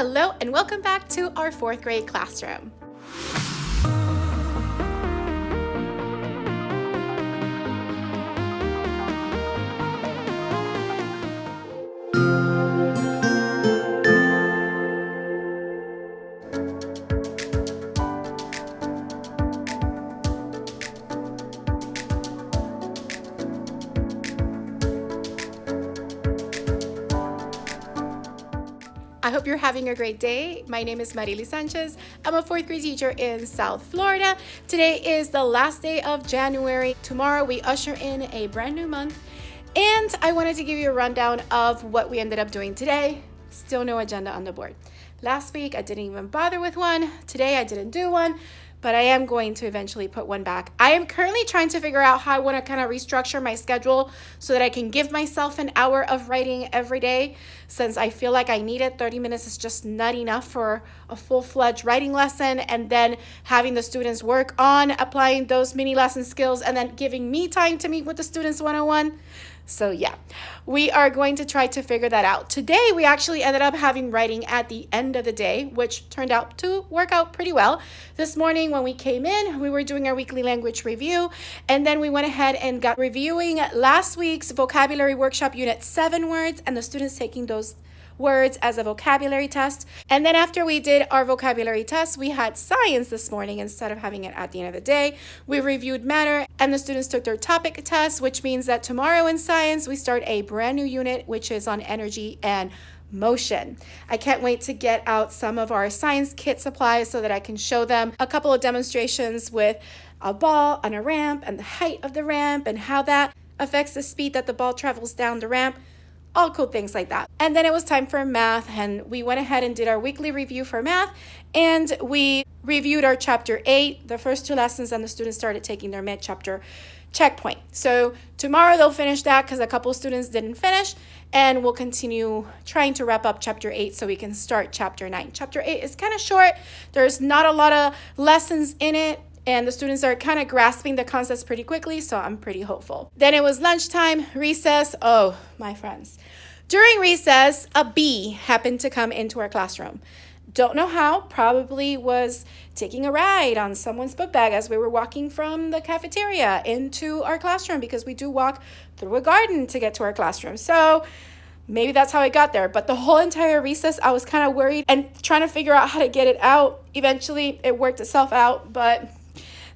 Hello and welcome back to our 4th grade classroom. I hope you're having a great day. My name is Marily Sanchez. I'm a 4th grade teacher in South Florida. Today is the last day of January. Tomorrow we usher in a brand new month. And I wanted to give you a rundown of what we ended up doing today. Still no agenda on the board. Last week I didn't even bother with one. Today I didn't do one, but I am going to eventually put one back. I am currently trying to figure out how I want to kind of restructure my schedule so that I can give myself an hour of writing every day, since I feel like I need it. 30 minutes is just not enough for a full-fledged writing lesson, and then having the students work on applying those mini lesson skills and then giving me time to meet with the students one-on-one. So yeah, we are going to try to figure that out. Today, we actually ended up having writing at the end of the day, which turned out to work out pretty well. This morning when we came in, we were doing our weekly language review, and then we went ahead and got reviewing last week's vocabulary workshop unit 7 words, and the students taking those words as a vocabulary test. And then after we did our vocabulary test, we had science this morning instead of having it at the end of the day. We reviewed matter and the students took their topic test, which means that tomorrow in science we start a brand new unit, which is on energy and motion. I can't wait to get out some of our science kit supplies so that I can show them a couple of demonstrations with a ball on a ramp and the height of the ramp and how that affects the speed that the ball travels down the ramp. All cool things like that. And then it was time for math, and we went ahead and did our weekly review for math, and we reviewed our chapter 8, the first 2 lessons, and the students started taking their mid-chapter checkpoint. So tomorrow they'll finish that because a couple of students didn't finish, and we'll continue trying to wrap up chapter 8 so we can start chapter 9. Chapter 8 is kind of short. There's not a lot of lessons in it, and the students are kind of grasping the concepts pretty quickly, so I'm pretty hopeful. Then it was lunchtime, recess. Oh, my friends. During recess, a bee happened to come into our classroom. Don't know how, probably was taking a ride on someone's book bag as we were walking from the cafeteria into our classroom, because we do walk through a garden to get to our classroom. So maybe that's how it got there. But the whole entire recess, I was kind of worried and trying to figure out how to get it out. Eventually, it worked itself out, but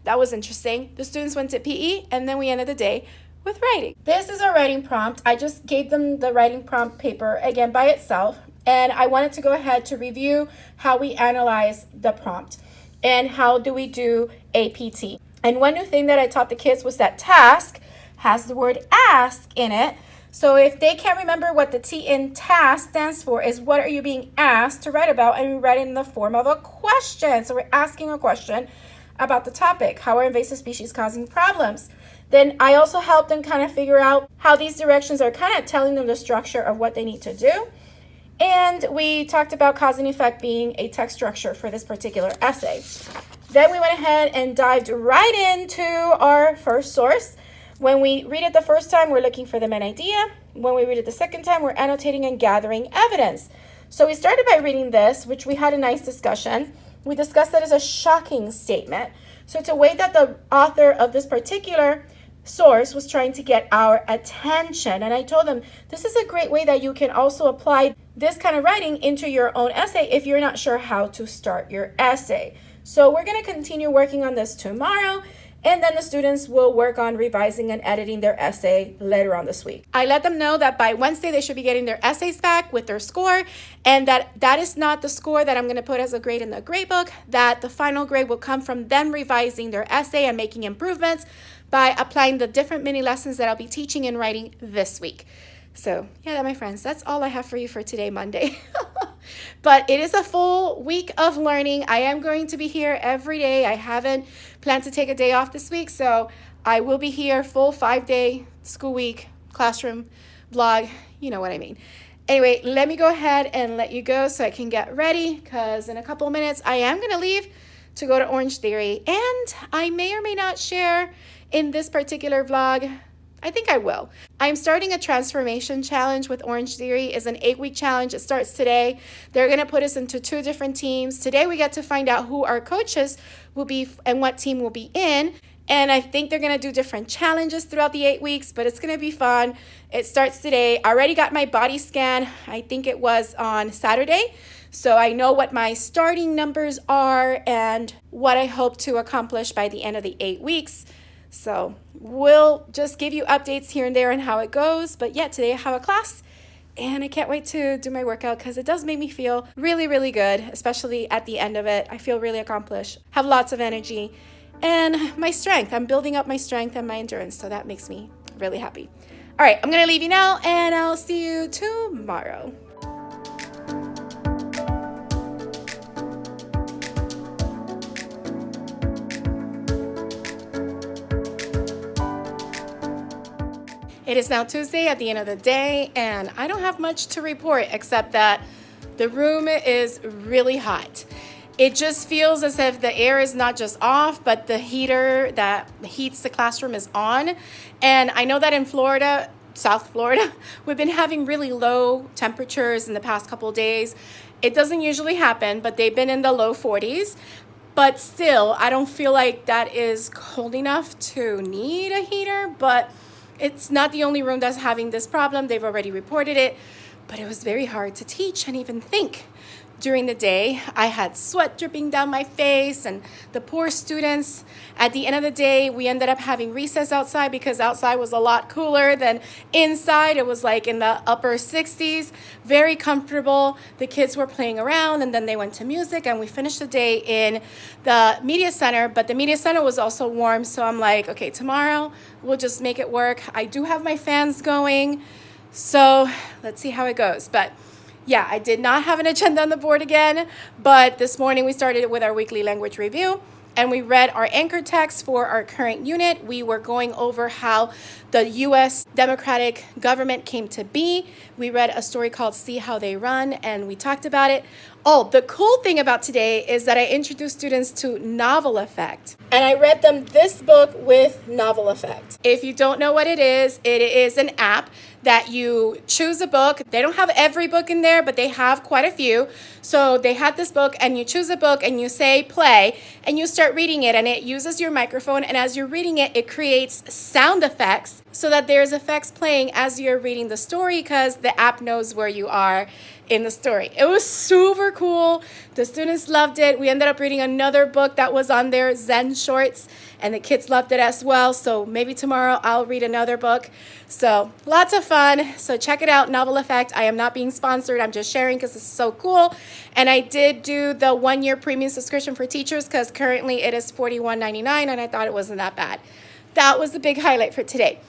that was interesting. The students went to PE, and then we ended the day with writing. This is our writing prompt. I just gave them the writing prompt paper, again, by itself, and I wanted to go ahead to review how we analyze the prompt and how do we do APT. And one new thing that I taught the kids was that task has the word ask in it. So if they can't remember what the T in task stands for, is what are you being asked to write about, and we write it in the form of a question. So we're asking a question about the topic. How are invasive species causing problems? Then I also helped them kind of figure out how these directions are kind of telling them the structure of what they need to do. And we talked about cause and effect being a text structure for this particular essay. Then we went ahead and dived right into our first source. When we read it the first time, we're looking for the main idea. When we read it the second time, we're annotating and gathering evidence. So we started by reading this, which we had a nice discussion. We discussed that as a shocking statement. So it's a way that the author of this particular source was trying to get our attention. And I told them this is a great way that you can also apply this kind of writing into your own essay if you're not sure how to start your essay. So we're going to continue working on this tomorrow, and then the students will work on revising and editing their essay later on this week. I let them know that by Wednesday they should be getting their essays back with their score, and that is not the score that I'm going to put as a grade in the grade book, that the final grade will come from them revising their essay and making improvements by applying the different mini lessons that I'll be teaching and writing this week. So yeah, my friends, that's all I have for you for today, Monday. But it is a full week of learning. I am going to be here every day. I haven't planned to take a day off this week, so I will be here full 5-day school week, classroom, vlog, you know what I mean. Anyway, let me go ahead and let you go so I can get ready, because in a couple of minutes I am going to leave to go to Orange Theory, and I may or may not share in this particular vlog I think I will. I'm starting a transformation challenge with Orange Theory. It's an 8-week challenge. It starts today. They're going to put us into 2 different teams. Today we get to find out who our coaches will be and what team will be in. And I think they're going to do different challenges throughout the 8 weeks, but it's going to be fun. It starts today. I already got my body scan. I think it was on Saturday. So I know what my starting numbers are and what I hope to accomplish by the end of the 8 weeks. So we'll just give you updates here and there on how it goes. But yeah, today I have a class and I can't wait to do my workout because it does make me feel really, really good, especially at the end of it. I feel really accomplished, have lots of energy and my strength. I'm building up my strength and my endurance. So that makes me really happy. All right, I'm going to leave you now and I'll see you tomorrow. It is now Tuesday at the end of the day, and I don't have much to report except that the room is really hot. It just feels as if the air is not just off, but the heater that heats the classroom is on. And I know that in Florida, South Florida, we've been having really low temperatures in the past couple of days. It doesn't usually happen, but they've been in the low 40s. But still, I don't feel like that is cold enough to need a heater, but it's not the only room that's having this problem. They've already reported it, but it was very hard to teach and even think. During the day, I had sweat dripping down my face and the poor students. At the end of the day, we ended up having recess outside because outside was a lot cooler than inside. It was like in the upper 60s, very comfortable. The kids were playing around and then they went to music and we finished the day in the media center, but the media center was also warm. So I'm like, okay, tomorrow we'll just make it work. I do have my fans going, so let's see how it goes. But yeah, I did not have an agenda on the board again, but this morning we started with our weekly language review and we read our anchor text for our current unit. We were going over how the U.S. democratic government came to be. We read a story called See How They Run and we talked about it. Oh, the cool thing about today is that I introduced students to Novel Effect and I read them this book with Novel Effect. If you don't know what it is an app that you choose a book. They don't have every book in there, but they have quite a few. So they had this book and you choose a book and you say play and you start reading it and it uses your microphone. And as you're reading it, it creates sound effects so that there's effects playing as you're reading the story because the app knows where you are in the story. It was super cool. The students loved it. We ended up reading another book that was on there, Zen Shorts, and the kids loved it as well. So maybe tomorrow I'll read another book. So lots of fun. So check it out, Novel Effect. I am not being sponsored. I'm just sharing because it's so cool. And I did do the 1-year premium subscription for teachers because currently it is $41.99 and I thought it wasn't that bad. That was the big highlight for today.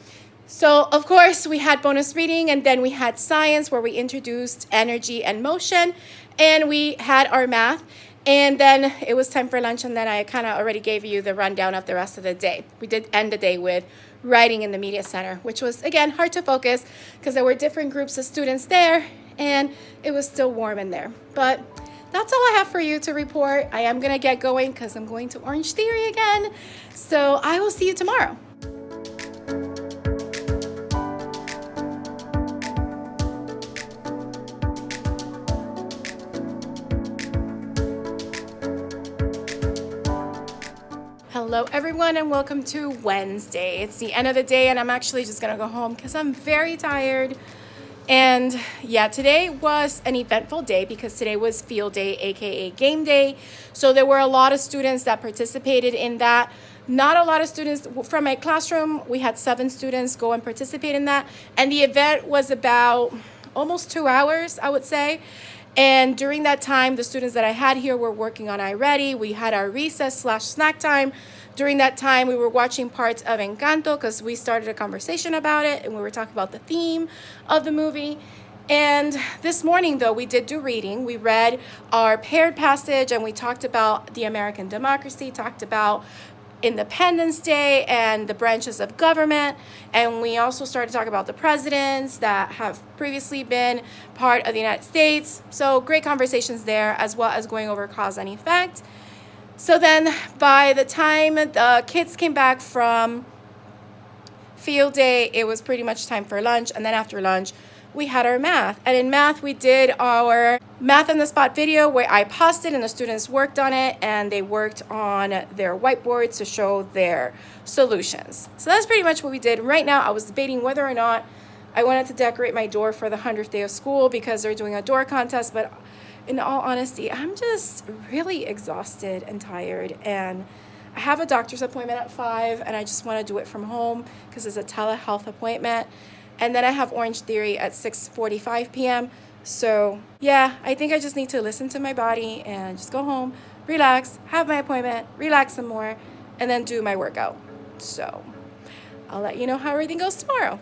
So, of course, we had bonus reading and then we had science where we introduced energy and motion and we had our math and then it was time for lunch and then I kind of already gave you the rundown of the rest of the day. We did end the day with writing in the media center, which was, again, hard to focus because there were different groups of students there and it was still warm in there. But that's all I have for you to report. I am going to get going because I'm going to Orange Theory again. So I will see you tomorrow. Hello everyone and welcome to Wednesday. It's the end of the day and I'm actually just gonna go home because I'm very tired. And yeah, today was an eventful day because today was field day, aka game day. So there were a lot of students that participated in that. Not a lot of students from my classroom. We had 7 students go and participate in that. And the event was about almost 2 hours, I would say. And during that time, the students that I had here were working on iReady. We had our recess/snack time. During that time, we were watching parts of Encanto because we started a conversation about it and we were talking about the theme of the movie. And this morning, though, we did do reading. We read our paired passage and we talked about the American democracy, talked about Independence Day and the branches of government. And we also started to talk about the presidents that have previously been part of the United States. So great conversations there, as well as going over cause and effect. So then by the time the kids came back from field day, it was pretty much time for lunch. And then after lunch, we had our math. And in math, we did our math on the spot video where I paused it and the students worked on it, and they worked on their whiteboards to show their solutions. So that's pretty much what we did. Right now, I was debating whether or not I wanted to decorate my door for the 100th day of school because they're doing a door contest. But in all honesty, I'm just really exhausted and tired. And I have a doctor's appointment at 5, and I just want to do it from home because it's a telehealth appointment. And then I have Orange Theory at 6:45 p.m. So yeah, I think I just need to listen to my body and just go home, relax, have my appointment, relax some more, and then do my workout. So I'll let you know how everything goes tomorrow.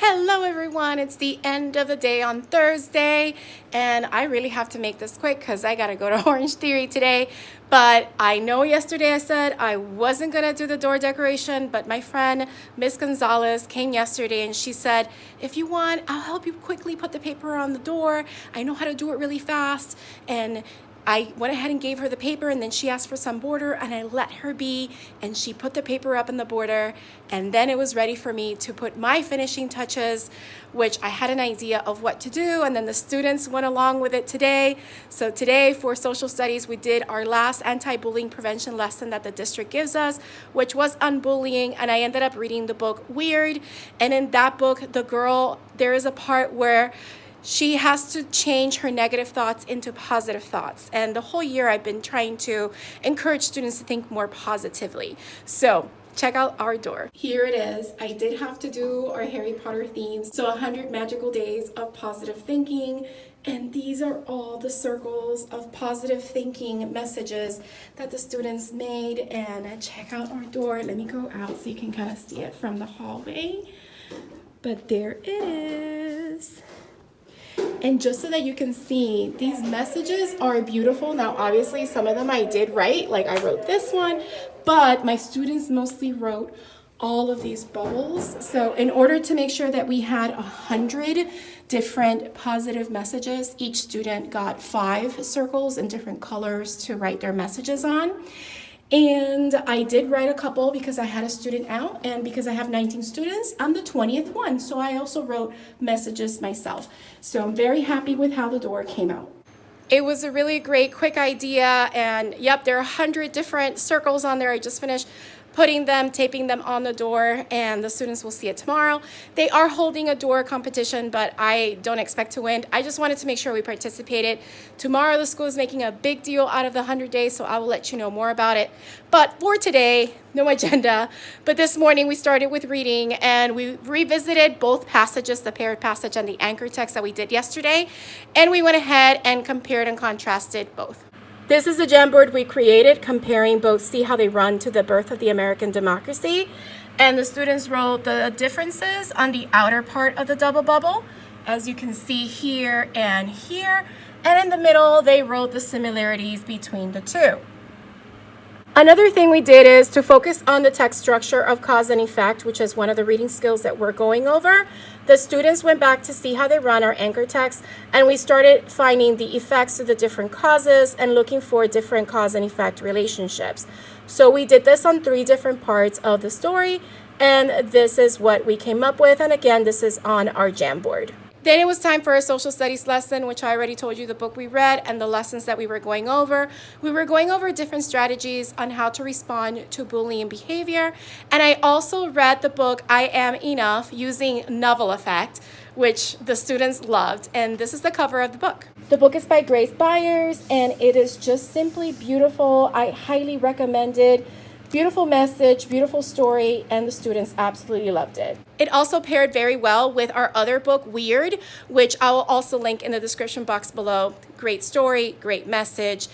Hello everyone, it's the end of the day on Thursday, and I really have to make this quick because I gotta go to Orange Theory today. But I know yesterday I said I wasn't gonna do the door decoration, but my friend Miss Gonzalez came yesterday and she said, if you want, I'll help you quickly put the paper on the door. I know how to do it really fast. And I went ahead and gave her the paper, and then she asked for some border, and I let her be, and she put the paper up in the border, and then it was ready for me to put my finishing touches, which I had an idea of what to do, and then the students went along with it today. So today for social studies, we did our last anti-bullying prevention lesson that the district gives us, which was on bullying, and I ended up reading the book Weird. And in that book, the girl, there is a part where she has to change her negative thoughts into positive thoughts. And the whole year I've been trying to encourage students to think more positively. So check out our door. Here it is. I did have to do our Harry Potter themes. So 100 magical days of positive thinking. And these are all the circles of positive thinking messages that the students made. And check out our door. Let me go out so you can kind of see it from the hallway. But there it is. And just so that you can see, these messages are beautiful. Now, obviously, some of them I did write, like I wrote this one, but my students mostly wrote all of these bubbles. So in order to make sure that we had 100 different positive messages, each student got 5 circles in different colors to write their messages on. And I did write a couple because I had a student out, and because I have 19 students, I'm the 20th one. So I also wrote messages myself. So I'm very happy with how the door came out. It was a really great, quick idea. And yep, there are 100 different circles on there. I just finished putting them, taping them on the door, and the students will see it tomorrow. They are holding a door competition, but I don't expect to win. I just wanted to make sure we participated. Tomorrow, the school is making a big deal out of the 100 days, so I will let you know more about it. But for today, no agenda. But this morning, we started with reading, and we revisited both passages, the paired passage and the anchor text that we did yesterday, and we went ahead and compared and contrasted both. This is the Jamboard we created, comparing both See How They Run to the Birth of the American Democracy. And the students wrote the differences on the outer part of the double bubble, as you can see here and here. And in the middle, they wrote the similarities between the two. Another thing we did is to focus on the text structure of cause and effect, which is one of the reading skills that we're going over. The students went back to See How They Run, our anchor text, and we started finding the effects of the different causes and looking for different cause and effect relationships. So we did this on 3 different parts of the story, and this is what we came up with. And again, this is on our Jamboard. Then it was time for a social studies lesson, which I already told you the book we read and the lessons that we were going over. We were going over different strategies on how to respond to bullying behavior. And I also read the book I Am Enough using novel effect, which the students loved. And this is the cover of the book. The book is by Grace Byers, and it is just simply beautiful. I highly recommend it. Beautiful message, beautiful story, and the students absolutely loved it. It also paired very well with our other book, Weird, which I will also link in the description box below. Great story, great message,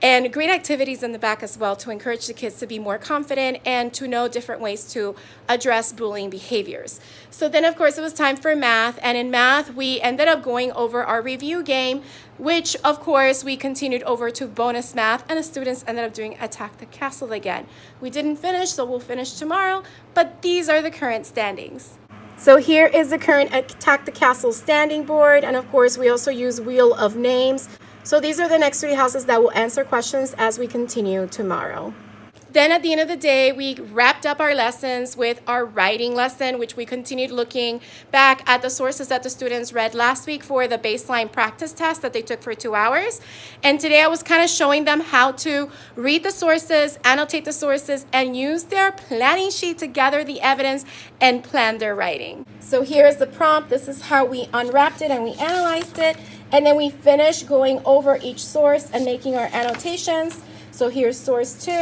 and great activities in the back as well to encourage the kids to be more confident and to know different ways to address bullying behaviors. So then, of course, it was time for math, and in math, we ended up going over our review game, which, of course, we continued over to bonus math, and the students ended up doing Attack the Castle again. We didn't finish, so we'll finish tomorrow, but these are the current standings. So here is the current Attack the Castle standing board, and of course we also use Wheel of Names. So these are the next 3 houses that will answer questions as we continue tomorrow. Then at the end of the day, we wrapped up our lessons with our writing lesson, which we continued looking back at the sources that the students read last week for the baseline practice test that they took for 2 hours. And today I was kind of showing them how to read the sources, annotate the sources, and use their planning sheet to gather the evidence and plan their writing. So here's the prompt. This is how we unwrapped it and we analyzed it. And then we finished going over each source and making our annotations. So here's source 2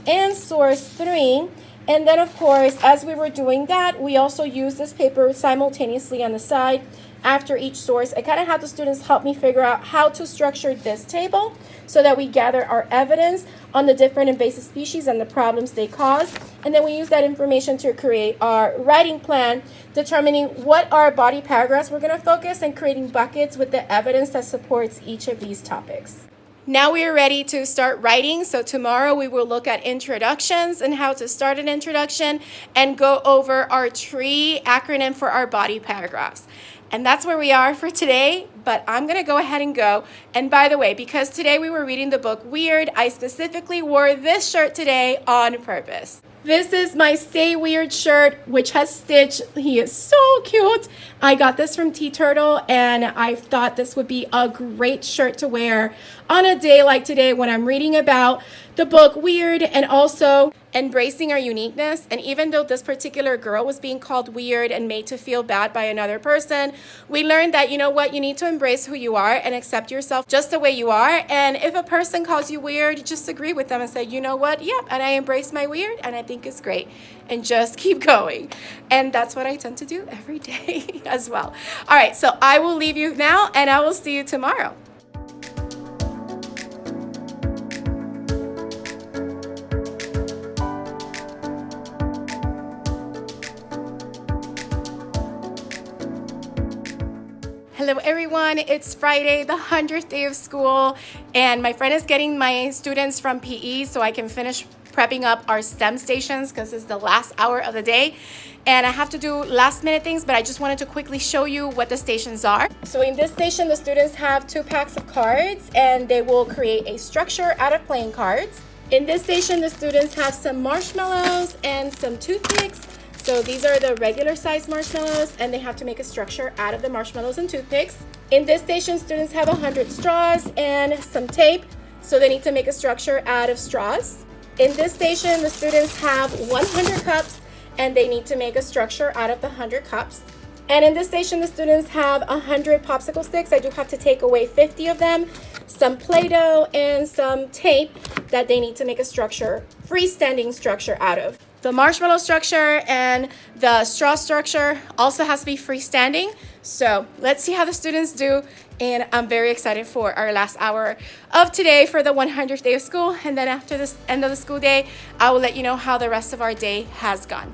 and source 3. And then, of course, as we were doing that, we also used this paper simultaneously on the side after each source. I kind of had the students help me figure out how to structure this table so that we gather our evidence on the different invasive species and the problems they cause. And then we use that information to create our writing plan, determining what our body paragraphs we're going to focus and creating buckets with the evidence that supports each of these topics. Now we are ready to start writing. So tomorrow we will look at introductions and how to start an introduction and go over our TREE acronym for our body paragraphs. And that's where we are for today, but I'm going to go ahead and go. And by the way, because today we were reading the book Weird, I specifically wore this shirt today on purpose. This is my Stay Weird shirt, which has Stitch. He is so cute. I got this from Tea Turtle, and I thought this would be a great shirt to wear on a day like today when I'm reading about the book Weird and also embracing our uniqueness. And even though this particular girl was being called weird and made to feel bad by another person, we learned that, you know what, you need to embrace who you are and accept yourself just the way you are. And if a person calls you weird, just agree with them and say, you know what, yep, and I embrace my weird and I think it's great, and just keep going. And that's what I tend to do every day as well. All right, so I will leave you now and I will see you tomorrow. Hello everyone, it's Friday, the 100th day of school, and my friend is getting my students from PE so I can finish prepping up our STEM stations because it's the last hour of the day. And I have to do last minute things, but I just wanted to quickly show you what the stations are. So in this station, the students have 2 packs of cards and they will create a structure out of playing cards. In this station, the students have some marshmallows and some toothpicks. So these are the regular size marshmallows and they have to make a structure out of the marshmallows and toothpicks. In this station, students have 100 straws and some tape. So they need to make a structure out of straws. In this station, the students have 100 cups and they need to make a structure out of the 100 cups. And in this station, the students have 100 popsicle sticks. I do have to take away 50 of them, some Play-Doh and some tape that they need to make a structure, freestanding structure out of. The marshmallow structure and the straw structure also has to be freestanding. So let's see how the students do. And I'm very excited for our last hour of today for the 100th day of school. And then after this end of the school day, I will let you know how the rest of our day has gone.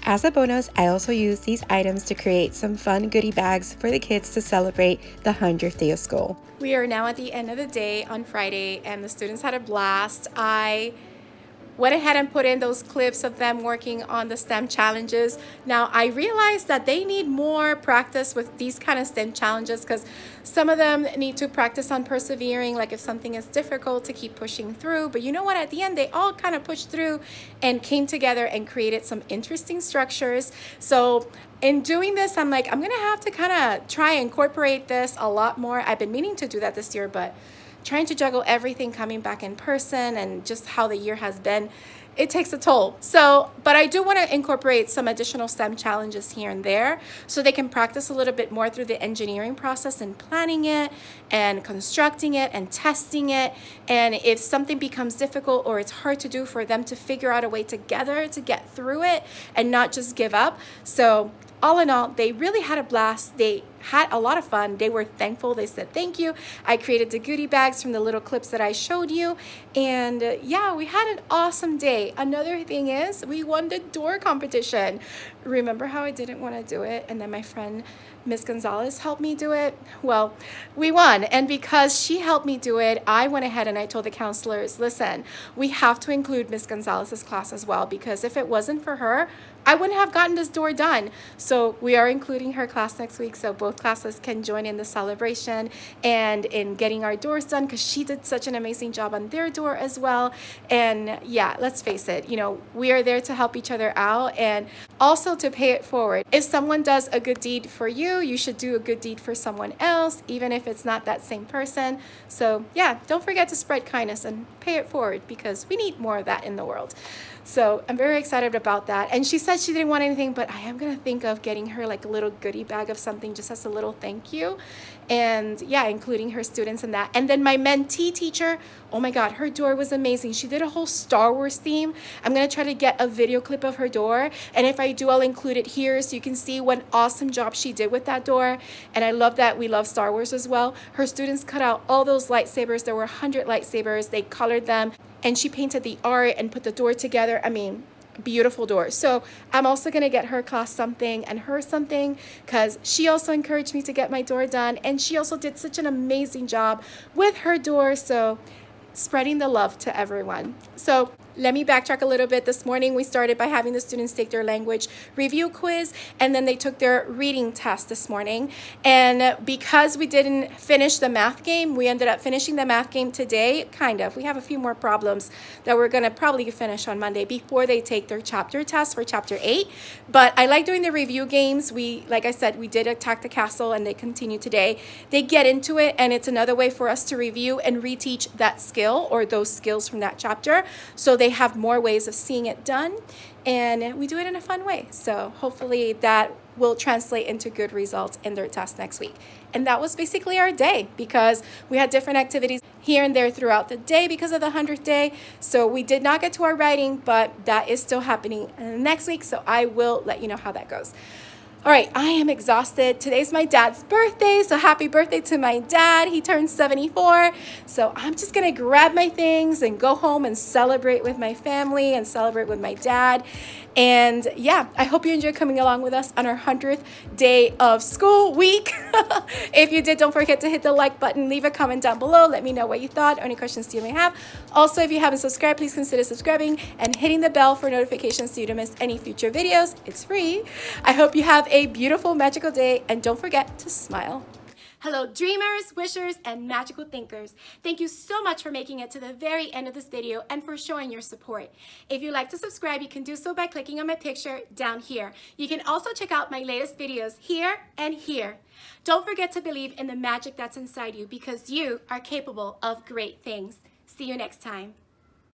As a bonus, I also use these items to create some fun goodie bags for the kids to celebrate the 100th day of school. We are now at the end of the day on Friday and the students had a blast. I went ahead and put in those clips of them working on the STEM challenges. Now I realized that they need more practice with these kind of STEM challenges because some of them need to practice on persevering, like if something is difficult to keep pushing through. But you know what, at the end they all kind of pushed through and came together and created some interesting structures. So in doing this, I'm like, I'm gonna have to kind of try and incorporate this a lot more. I've been meaning to do that this year, but trying to juggle everything coming back in person and just how the year has been, it takes a toll. So, but I do want to incorporate some additional STEM challenges here and there so they can practice a little bit more through the engineering process and planning it and constructing it and testing it. And if something becomes difficult or it's hard to do, for them to figure out a way together to get through it and not just give up. So all in all, they really had a blast. They had a lot of fun. They were thankful. They said thank you. I created the goodie bags from the little clips that I showed you. And yeah, we had an awesome day. Another thing is we won the door competition. Remember how I didn't want to do it? And then my friend Miss Gonzalez helped me do it? Well, we won. And because she helped me do it, I went ahead and I told the counselors, listen, we have to include Miss Gonzalez's class as well, because if it wasn't for her, I wouldn't have gotten this door done. So we are including her class next week, so both classes can join in the celebration and in getting our doors done, because she did such an amazing job on their door as well. And yeah, let's face it, you know, we are there to help each other out and also to pay it forward. If someone does a good deed for you, you should do a good deed for someone else, even if it's not that same person. So yeah, don't forget to spread kindness and pay it forward, because we need more of that in the world. So I'm very excited about that. And she said she didn't want anything, but I am gonna think of getting her like a little goodie bag of something just as a little thank you. And yeah, including her students in that. And then my mentee teacher, oh my God, her door was amazing. She did a whole Star Wars theme. I'm gonna try to get a video clip of her door. And if I do, I'll include it here so you can see what awesome job she did with that door. And I love that we love Star Wars as well. Her students cut out all those lightsabers. There were 100 lightsabers. They colored them. And she painted the art and put the door together. I mean, beautiful door. So I'm also going to get her class something and her something, because she also encouraged me to get my door done. And she also did such an amazing job with her door. So spreading the love to everyone. So let me backtrack a little bit. This morning we started by having the students take their language review quiz, and then they took their reading test this morning. And because we didn't finish the math game, we ended up finishing the math game today, kind of. We have a few more problems that we're gonna probably finish on Monday before they take their chapter test for chapter 8. But I like doing the review games. Like I said, we did attack the castle and they continue today. They get into it, and it's another way for us to review and reteach that skill or those skills from that chapter. So they have more ways of seeing it done, and we do it in a fun way. So hopefully that will translate into good results in their test next week. And that was basically our day, because we had different activities here and there throughout the day because of the 100th day. So we did not get to our writing, but that is still happening next week. So I will let you know how that goes. All right, I am exhausted. Today's my dad's birthday, so happy birthday to my dad. He turned 74. So I'm just gonna grab my things and go home and celebrate with my family and celebrate with my dad. And yeah, I hope you enjoyed coming along with us on our 100th day of school week. If you did, don't forget to hit the like button, leave a comment down below, let me know what you thought, or any questions you may have. Also, if you haven't subscribed, please consider subscribing and hitting the bell for notifications so you don't miss any future videos. It's free. I hope you have a beautiful, magical day, and don't forget to smile. Hello, dreamers, wishers, and magical thinkers. Thank you so much for making it to the very end of this video and for showing your support. If you'd like to subscribe, you can do so by clicking on my picture down here. You can also check out my latest videos here and here. Don't forget to believe in the magic that's inside you, because you are capable of great things. See you next time.